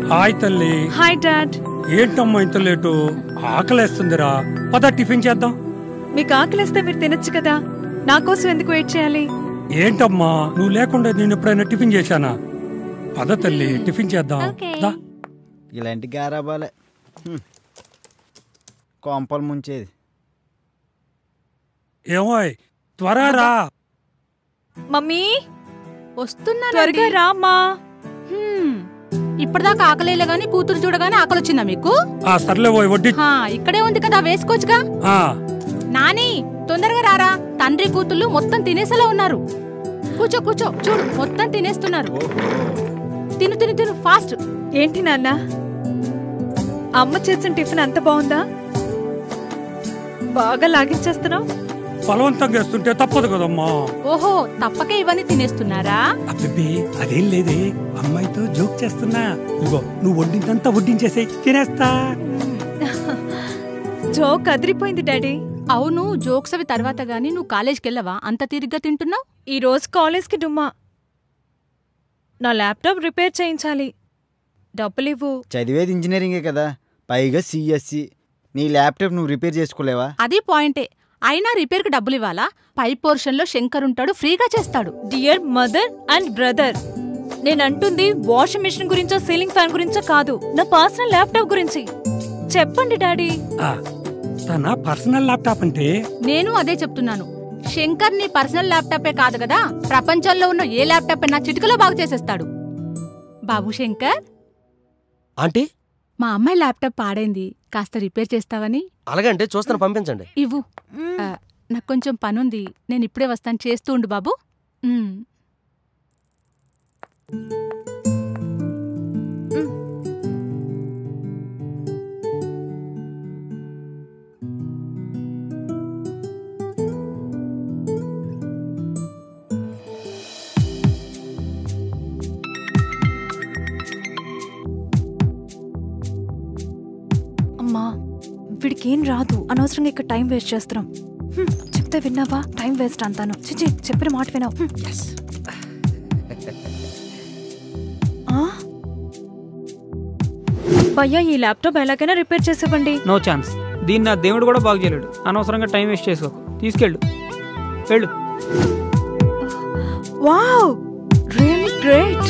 Hi తల్లి. Hi dad. ఏంటమ్మా ఇంత లేటు? ఆకలేస్తుందిరా, పద టిఫిన్ చేద్దాం. మీకు ఆకలిస్తే మీరు తినొచ్చు కదా, నా కోసం ఎందుకు వెయిట్ చేయాలి? ఏంటమ్మా నువ్వు లేకుండా నేను ఎప్పుడైనా టిఫిన్ చేశానా? పద తల్లి టిఫిన్ చేద్దాం. ఇలాంటి గారాబాలే కొంపలు ముంచేది. ఏమోయ్ త్వరగా రా. మమ్మీ వస్తున్నా, త్వరగా రామ్మా. ఇప్పటిదాకా ఆకలేలే గాని కూతురు చూడగానే ఆకలి వచ్చిందా మీకు? సర్లే పోయి వడ్డీ. ఇక్కడే ఉంది కదా, వేసుకోవచ్చుగా. నాని తొందరగా రారా, తండ్రి కూతుళ్ళు మొత్తం తినేసేలా ఉన్నారు. కూర్చో కూర్చో, చూడు మొత్తం తినేస్తున్నారు. తిను తిను తిను ఫాస్ట్. ఏంటి నాన్న, అమ్మ చేసిన టిఫిన్ అంత బాగుందా? బాగా లాగించేస్తున్నావు. బలవంతంగా వేస్తుంటే తప్పదు కదమ్మా. ఓహో, తప్పకే ఇవన్నీ తినేస్తున్నారా? అబ్బే అదేం లేదే, అమ్మాయితో జోక్ చేస్తున్నా. ఇగో నువ్వు వడ్డిందంతా వడ్డించేసే తినేస్తా. జోక్ అదిరిపోయింది డాడీ. అవును, జోక్స్ అవి తర్వాత గాని నువ్వు కాలేజ్కి వెళ్ళవా? అంత తీరిగ్గా తింటున్నావు. ఈ రోజు కాలేజ్కి డుమ్మా. నా ల్యాప్టాప్ రిపేర్ చేయించాలి, డబ్బులివ్వు. చదివేది ఇంజనీరింగే కదా, పైగా సిఎస్సి. నీ ల్యాప్టాప్ నువ్వు రిపేర్ చేసుకోలేవా? అది పాయింటే. అయినా రిపేర్కి డబ్బులు ఇవ్వాలా? పై పోర్షన్ లో శంకర్ ఉంటాడు, ఫ్రీగా చేస్తాడు. డియర్ మదర్ అండ్ బ్రదర్, నేనంటుంది వాషింగ్ మిషన్ గురించో సీలింగ్ ఫ్యాన్ గురించో కాదు, నా పర్సనల్ ల్యాప్టాప్ గురించి. చెప్పండి డాడీ. తన పర్సనల్ ల్యాప్టాప్ అంటే? నేను అదే చెప్తున్నాను. శంకర్ నీ పర్సనల్ ల్యాప్టాపే కాదు కదా, ప్రపంచంలో ఉన్న ఏ ల్యాప్టాప్ అయినా చిటికలో బాగు చేసేస్తాడు. బాబు శంకర్ ఆంటీ, మా అమ్మాయి ల్యాప్టాప్ పాడైంది, కాస్త రిపేర్ చేస్తావని. అలాగంటే చూస్తాను, పంపించండి. ఇవ్వు, నాకు కొంచెం పనుంది, నేను ఇప్పుడే వస్తాను, చేస్తూ ఉండు బాబు. అమ్మా వీడికేం రాదు, అనవసరంగా ఇక్కడ టైం వేస్ట్ చేస్తున్నాం. చెప్తే విన్నావా? టైం వేస్ట్ అంతాను. చిచి, చెప్పిన మాట వినావు. భయ్యా, ఈ ల్యాప్టాప్ ఎలాగైనా రిపేర్ చేసివ్వండి. నో ఛాన్స్, దీన్ని నా దేవుడు కూడా బాగు చేయలేడు. అనవసరంగా టైం వేస్ట్ చేసుకోకు, తీసుకెళ్ళు, వెళ్ళు. Wow, really great.